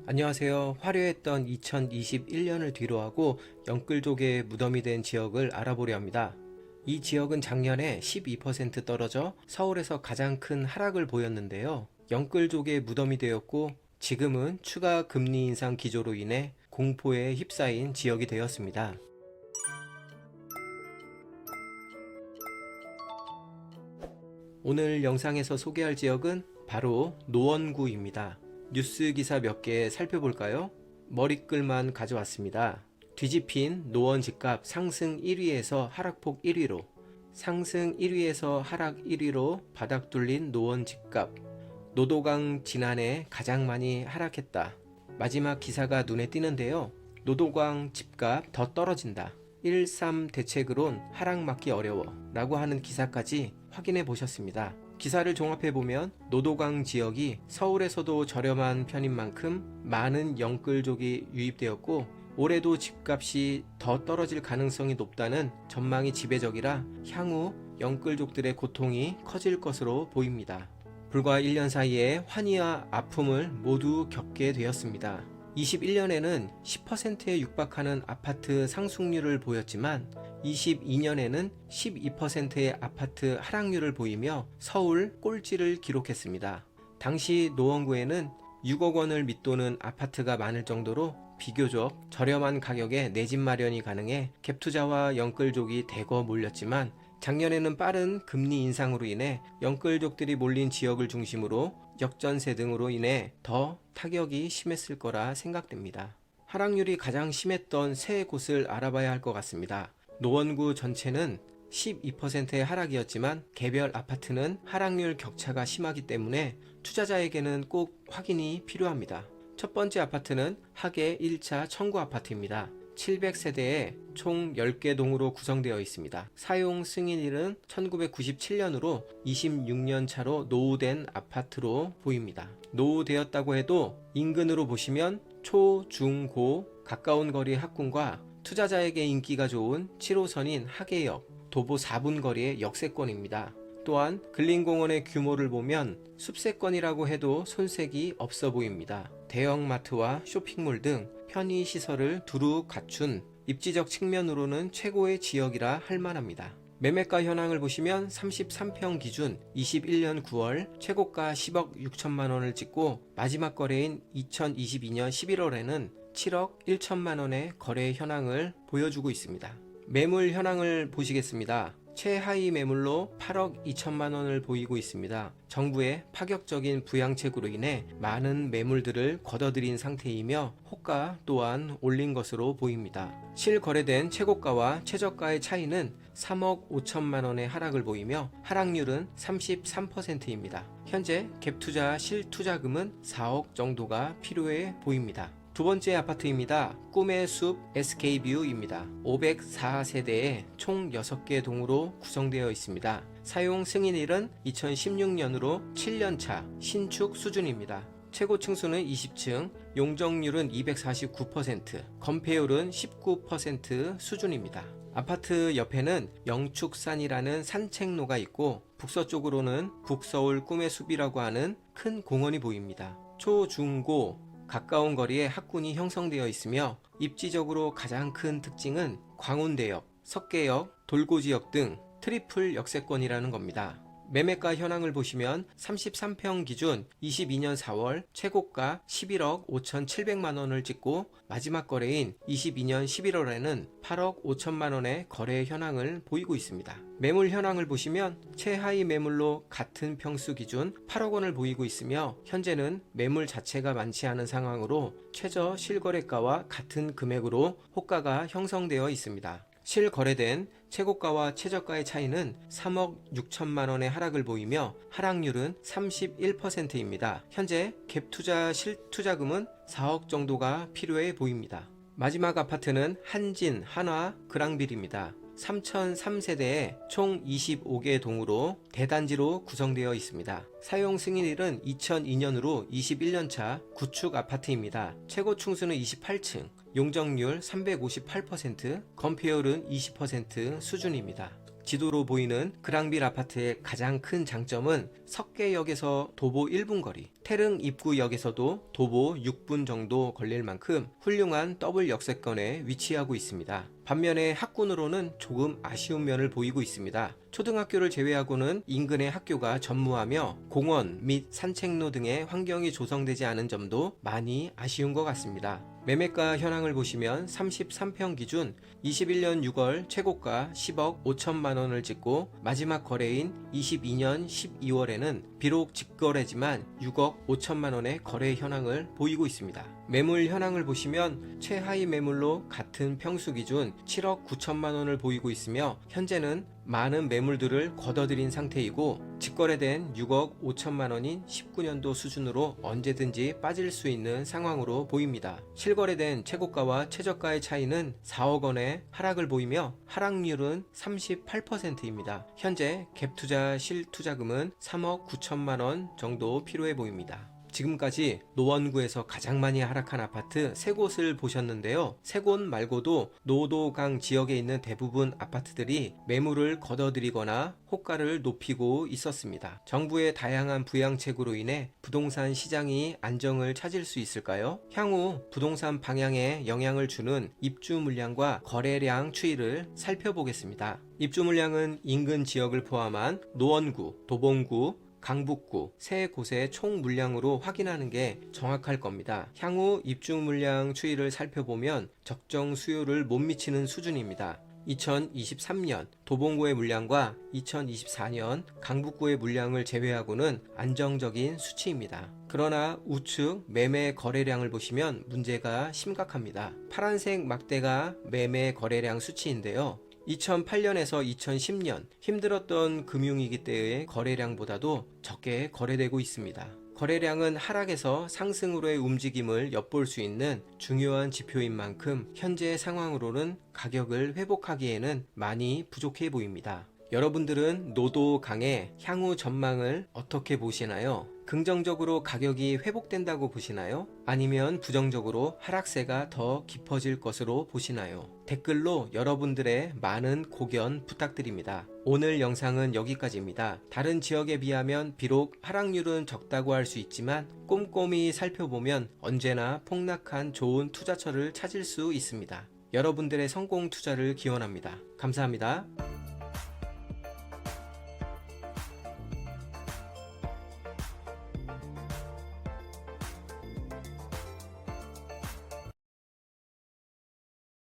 안녕하세요. 화려했던 2021년을 뒤로하고 영끌족의 무덤이 된 지역을 알아보려 합니다. 이 지역은 작년에 12% 떨어져 서울에서 가장 큰 하락을 보였는데요. 영끌족의 무덤이 되었고 지금은 추가 금리 인상 기조로 인해 공포에 휩싸인 지역이 되었습니다. 오늘 영상에서 소개할 지역은 바로 노원구입니다. 뉴스 기사 몇 개 살펴볼까요? 머리글만 가져왔습니다. 뒤집힌 노원 집값 상승 1위에서 하락폭 1위로, 상승 1위에서 하락 1위로 바닥 뚫린 노원 집값. 노도강 지난해 가장 많이 하락했다. 마지막 기사가 눈에 띄는데요. 노도강 집값 더 떨어진다. 1.3 대책으론 하락 막기 어려워 라고 하는 기사까지 확인해 보셨습니다. 기사를 종합해 보면 노도강 지역이 서울에서도 저렴한 편인 만큼 많은 영끌족이 유입되었고 올해도 집값이 더 떨어질 가능성이 높다는 전망이 지배적이라 향후 영끌족들의 고통이 커질 것으로 보입니다. 불과 1년 사이에 환희와 아픔을 모두 겪게 되었습니다. 21년에는 10%에 육박하는 아파트 상승률을 보였지만 22년에는 12%의 아파트 하락률을 보이며 서울 꼴찌를 기록했습니다. 당시 노원구에는 6억 원을 밑도는 아파트가 많을 정도로 비교적 저렴한 가격에 내 집 마련이 가능해 갭투자와 영끌족이 대거 몰렸지만 작년에는 빠른 금리 인상으로 인해 영끌족들이 몰린 지역을 중심으로 역전세 등으로 인해 더 타격이 심했을 거라 생각됩니다. 하락률이 가장 심했던 세 곳을 알아봐야 할 것 같습니다. 노원구 전체는 12%의 하락이었지만 개별 아파트는 하락률 격차가 심하기 때문에 투자자에게는 꼭 확인이 필요합니다. 첫 번째 아파트는 하계 1차 청구 아파트입니다. 700세대에 총 10개 동으로 구성되어 있습니다. 사용 승인일은 1997년으로 26년 차로 노후된 아파트로 보입니다. 노후되었다고 해도 인근으로 보시면 초, 중, 고 가까운 거리 학군과 투자자에게 인기가 좋은 7호선인 하계역, 도보 4분 거리의 역세권입니다. 또한 근린공원의 규모를 보면 숲세권이라고 해도 손색이 없어 보입니다. 대형마트와 쇼핑몰 등 편의시설을 두루 갖춘 입지적 측면으로는 최고의 지역이라 할 만합니다. 매매가 현황을 보시면 33평 기준 21년 9월 최고가 10억 6천만 원을 찍고 마지막 거래인 2022년 11월에는 7억 1천만 원의 거래 현황을 보여주고 있습니다. 매물 현황을 보시겠습니다. 최하위 매물로 8억 2천만 원을 보이고 있습니다. 정부의 파격적인 부양책으로 인해 많은 매물들을 걷어들인 상태이며 호가 또한 올린 것으로 보입니다. 실거래된 최고가와 최저가의 차이는 3억 5천만 원의 하락을 보이며 하락률은 33%입니다. 현재 갭투자 실투자금은 4억 정도가 필요해 보입니다. 두 번째 아파트입니다. 꿈의 숲 SK뷰입니다. 504세대에 총 6개 동으로 구성되어 있습니다. 사용 승인일은 2016년으로 7년차 신축 수준입니다. 최고 층수는 20층, 용적률은 249%, 건폐율은 19% 수준입니다. 아파트 옆에는 영축산이라는 산책로가 있고 북서쪽으로는 북서울 꿈의 숲이라고 하는 큰 공원이 보입니다. 초, 중, 고 가까운 거리에 학군이 형성되어 있으며 입지적으로 가장 큰 특징은 광운대역, 석계역, 돌고지역 등 트리플 역세권이라는 겁니다. 매매가 현황을 보시면 33평 기준 22년 4월 최고가 11억 5,700만 원을 찍고 마지막 거래인 22년 11월에는 8억 5천만 원의 거래 현황을 보이고 있습니다. 매물 현황을 보시면 최하위 매물로 같은 평수 기준 8억 원을 보이고 있으며 현재는 매물 자체가 많지 않은 상황으로 최저 실거래가와 같은 금액으로 호가가 형성되어 있습니다. 실거래된 최고가와 최저가의 차이는 3억 6천만 원의 하락을 보이며 하락률은 31%입니다. 현재 갭투자 실투자금은 4억 정도가 필요해 보입니다. 마지막 아파트는 한진, 한화, 그랑빌입니다. 3003세대에 총 25개 동으로 대단지로 구성되어 있습니다. 사용 승인일은 2002년으로 21년차 구축 아파트입니다. 최고 층수는 28층, 용적률 358%, 건폐율은 20% 수준입니다. 지도로 보이는 그랑빌 아파트의 가장 큰 장점은 석계역에서 도보 1분 거리, 태릉 입구역에서도 도보 6분 정도 걸릴 만큼 훌륭한 더블 역세권에 위치하고 있습니다. 반면에 학군으로는 조금 아쉬운 면을 보이고 있습니다. 초등학교를 제외하고는 인근의 학교가 전무하며 공원 및 산책로 등의 환경이 조성되지 않은 점도 많이 아쉬운 것 같습니다. 매매가 현황을 보시면 33평 기준 21년 6월 최고가 10억 5천만 원을 찍고 마지막 거래인 22년 12월에는 비록 직거래지만 6억 5천만 원의 거래 현황을 보이고 있습니다. 매물 현황을 보시면 최하위 매물로 같은 평수 기준 7억 9천만 원을 보이고 있으며 현재는 많은 매물들을 걷어들인 상태이고 직거래된 6억 5천만 원인 19년도 수준으로 언제든지 빠질 수 있는 상황으로 보입니다. 실거래된 최고가와 최저가의 차이는 4억 원의 하락을 보이며 하락률은 38%입니다. 현재 갭투자 실투자금은 3억 9천만 원 정도 필요해 보입니다. 지금까지 노원구에서 가장 많이 하락한 아파트 3곳을 보셨는데요. 3곳 말고도 노도강 지역에 있는 대부분 아파트들이 매물을 걷어들이거나 호가를 높이고 있었습니다. 정부의 다양한 부양책으로 인해 부동산 시장이 안정을 찾을 수 있을까요? 향후 부동산 방향에 영향을 주는 입주 물량과 거래량 추이를 살펴보겠습니다. 입주 물량은 인근 지역을 포함한 노원구, 도봉구, 강북구 세 곳의 총 물량으로 확인하는 게 정확할 겁니다. 향후 입주 물량 추이를 살펴보면 적정 수요를 못 미치는 수준입니다. 2023년 도봉구의 물량과 2024년 강북구의 물량을 제외하고는 안정적인 수치입니다. 그러나 우측 매매 거래량을 보시면 문제가 심각합니다. 파란색 막대가 매매 거래량 수치인데요. 2008년에서 2010년 힘들었던 금융위기 때의 거래량보다도 적게 거래되고 있습니다. 거래량은 하락에서 상승으로의 움직임을 엿볼 수 있는 중요한 지표인 만큼 현재 상황으로는 가격을 회복하기에는 많이 부족해 보입니다. 여러분들은 노도강의 향후 전망을 어떻게 보시나요? 긍정적으로 가격이 회복된다고 보시나요? 아니면 부정적으로 하락세가 더 깊어질 것으로 보시나요? 댓글로 여러분들의 많은 고견 부탁드립니다. 오늘 영상은 여기까지입니다. 다른 지역에 비하면 비록 하락률은 적다고 할 수 있지만 꼼꼼히 살펴보면 언제나 폭락한 좋은 투자처를 찾을 수 있습니다. 여러분들의 성공 투자를 기원합니다. 감사합니다.